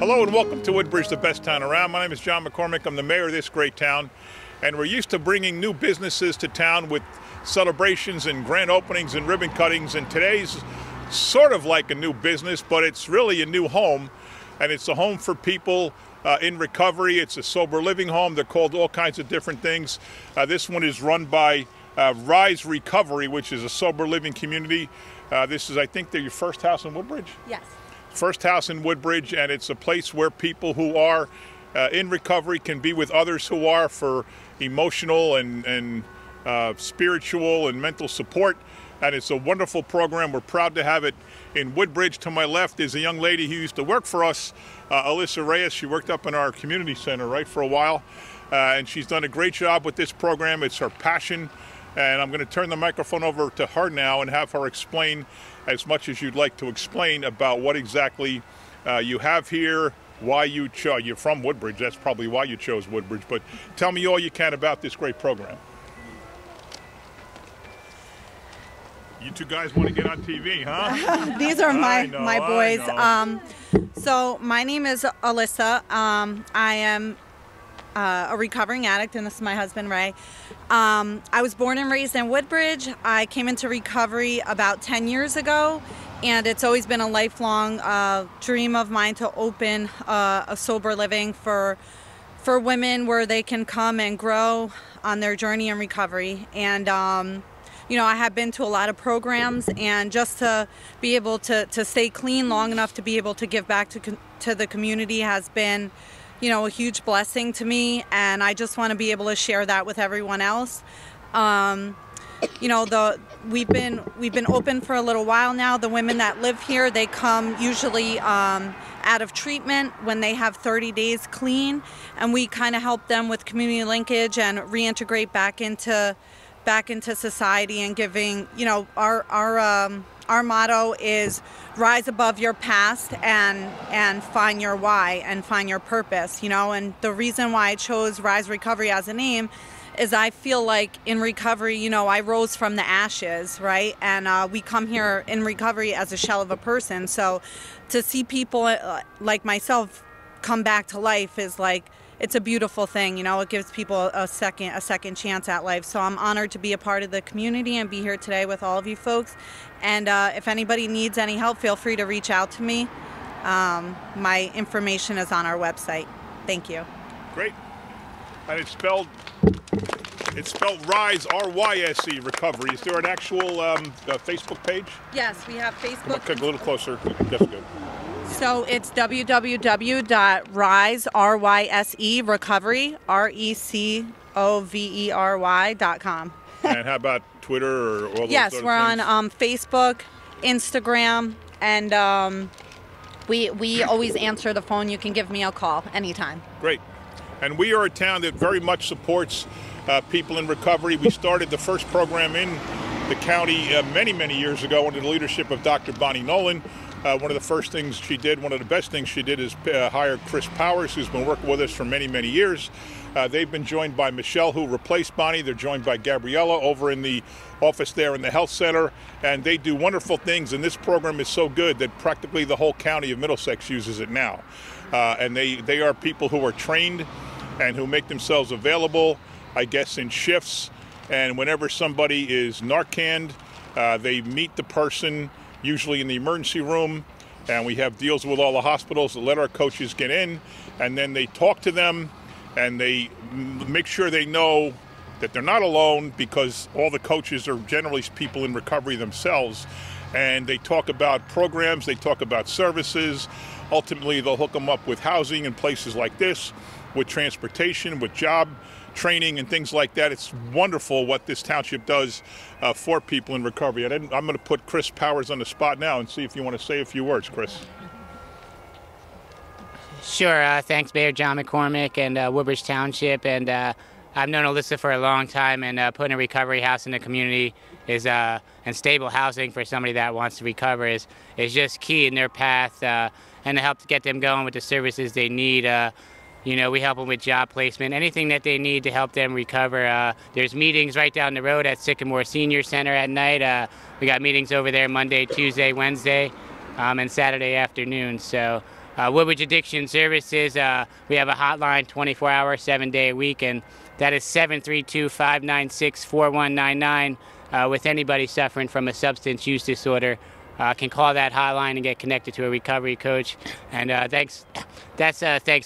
Hello and welcome to Woodbridge, the best town around. My name is John McCormick. I'm the mayor of this great town, and we're used to bringing new businesses to town with celebrations and grand openings and ribbon cuttings, and today's sort of like a new business, but it's really a new home, and it's a home for people in recovery. It's a sober living home. They're called all kinds of different things. This one is run by Ryse Recovery, which is a sober living community. This is, I think, your first house in Woodbridge? Yes. First house in Woodbridge, and it's a place where people who are in recovery can be with others who are for emotional and spiritual and mental support. And it's a wonderful program. We're proud to have it in Woodbridge. To my left is a young lady who used to work for us, Ryse. She worked up in our community center, right, for a while. And she's done a great job with this program. It's her passion. And I'm going to turn the microphone over to her now and have her explain as much as you'd like to explain about what exactly you have here, why you chose. You're from Woodbridge. That's probably why you chose Woodbridge. But tell me all you can about this great program. You two guys want to get on TV, huh? These are my boys. So my name is Alyssa. I am a recovering addict, and this is my husband, Ray. I was born and raised in Woodbridge. I came into recovery about 10 years ago, and it's always been a lifelong dream of mine to open a sober living for women where they can come and grow on their journey in recovery. And you know, I have been to a lot of programs, and just to be able to stay clean long enough to be able to give back to the community has been, you know, a huge blessing to me, and I just want to be able to share that with everyone else. You know, we've been open for a little while now. The women that live here, they come usually out of treatment when they have 30 days clean, and we kind of help them with community linkage and reintegrate back into society and giving. You know, our motto is rise above your past and find your why and find your purpose, you know. And the reason why I chose Ryse Recovery as a name is I feel like in recovery, you know, I rose from the ashes, right? And we come here in recovery as a shell of a person. So to see people like myself come back to life is like, it's a beautiful thing, you know. It gives people a second chance at life. So I'm honored to be a part of the community and be here today with all of you folks. And if anybody needs any help, feel free to reach out to me. My information is on our website. Thank you. Great. And it's spelled Ryse, R-Y-S-E, Recovery. Is there an actual Facebook page? Yes, we have Facebook. Come a little closer. That's good. So it's www.ryse, R-Y-S-E, recovery, RECOVERY.com. And how about Twitter or all those Yes, other we're things? on Facebook, Instagram, and we always answer the phone. You can give me a call anytime. Great. And we are a town that very much supports people in recovery. We started the first program in the county many, many years ago under the leadership of Dr. Bonnie Nolan. One of the first things she did, one of the best things she did, is hire Chris Powers, who's been working with us for many, many years. They've been joined by Michelle, who replaced Bonnie. They're joined by Gabriella over in the office there in the health center, and they do wonderful things. And this program is so good that practically the whole county of Middlesex uses it now. And they are people who are trained and who make themselves available, I guess, in shifts. And whenever somebody is Narcaned, they meet the person usually in the emergency room, and we have deals with all the hospitals that let our coaches get in, and then they talk to them and they make sure they know that they're not alone, because all the coaches are generally people in recovery themselves, and they talk about programs, they talk about services. Ultimately, they'll hook them up with housing in places like this, with transportation, with job training and things like that. It's wonderful what this township does for people in recovery. And I'm going to put Chris Powers on the spot now and see if you want to say a few words, Chris. Sure. Thanks, Mayor John McCormick and Woodbridge Township. And I've known Alyssa for a long time, and putting a recovery house in the community is and stable housing for somebody that wants to recover is just key in their path, and to help to get them going with the services they need. You know, we help them with job placement, anything that they need to help them recover. There's meetings right down the road at Sycamore Senior Center at night. We got meetings over there Monday, Tuesday, Wednesday, and Saturday afternoon. So Woodbridge Addiction Services, we have a hotline 24-hour, 7-day a week, and that is 732-596-4199. With anybody suffering from a substance use disorder, can call that hotline and get connected to a recovery coach. And thanks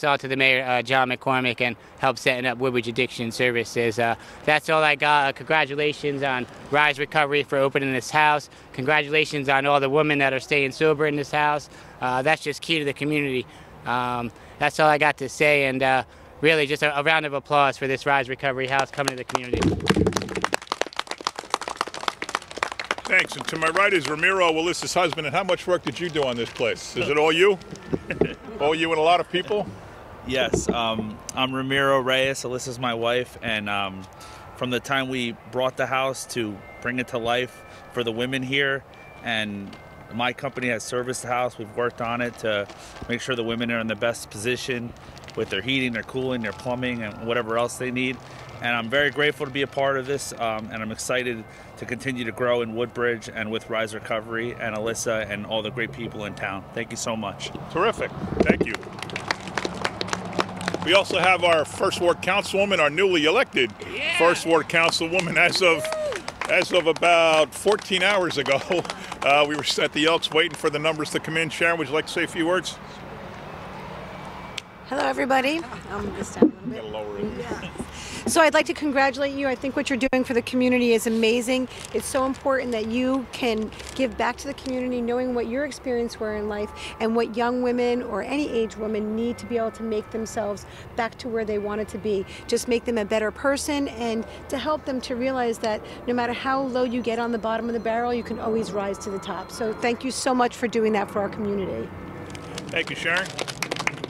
all to the Mayor, John McCormick, and help setting up Woodbridge Addiction Services. That's all I got. Congratulations on Ryse Recovery for opening this house. Congratulations on all the women that are staying sober in this house. That's just key to the community. That's all I got to say, and really just a round of applause for this Ryse Recovery House coming to the community. Thanks. And to my right is Ramiro, Alyssa's husband. And how much work did you do on this place? Is it all you? All you and a lot of people? Yes. I'm Ramiro Ryse. Alyssa's my wife. And from the time we brought the house to bring it to life for the women here, and my company has serviced the house. We've worked on it to make sure the women are in the best position with their heating, their cooling, their plumbing, and whatever else they need. And I'm very grateful to be a part of this, and I'm excited to continue to grow in Woodbridge and with Ryse Recovery and Alyssa and all the great people in town. Thank you so much. Terrific. Thank you. We also have our First Ward Councilwoman, our newly elected First Ward Councilwoman as of about 14 hours ago. We were at the Elks waiting for the numbers to come in. Sharon, would you like to say a few words? Hello, everybody. This down a little bit. Lower it. Yeah. So I'd like to congratulate you. I think what you're doing for the community is amazing. It's so important that you can give back to the community, knowing what your experience were in life and what young women or any age women need to be able to make themselves back to where they wanted to be. Just make them a better person, and to help them to realize that no matter how low you get on the bottom of the barrel, you can always rise to the top. So thank you so much for doing that for our community. Thank you, Sharon.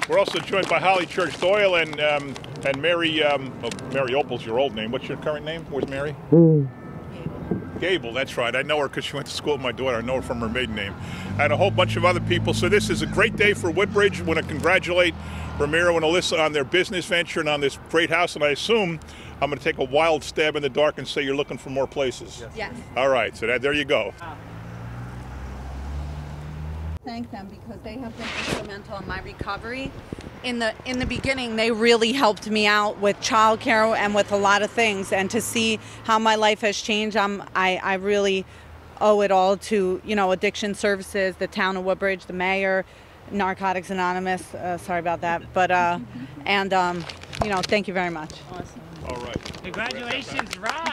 We're also joined by Holly Church Doyle and Mary. Mary Opal's your old name. What's your current name? Where's Mary? Gable, that's right. I know her because she went to school with my daughter. I know her from her maiden name. And a whole bunch of other people. So this is a great day for Woodbridge. I want to congratulate Ramiro and Alyssa on their business venture and on this great house. And I assume I'm going to take a wild stab in the dark and say you're looking for more places. Yes. All right. So there you go. Thank them because they have been instrumental in my recovery. In the beginning, they really helped me out with childcare and with a lot of things. And to see how my life has changed, I really owe it all to Addiction Services, the town of Woodbridge, the mayor, Narcotics Anonymous. Sorry about that, but thank you very much. Awesome. All right. Congratulations, Ryse.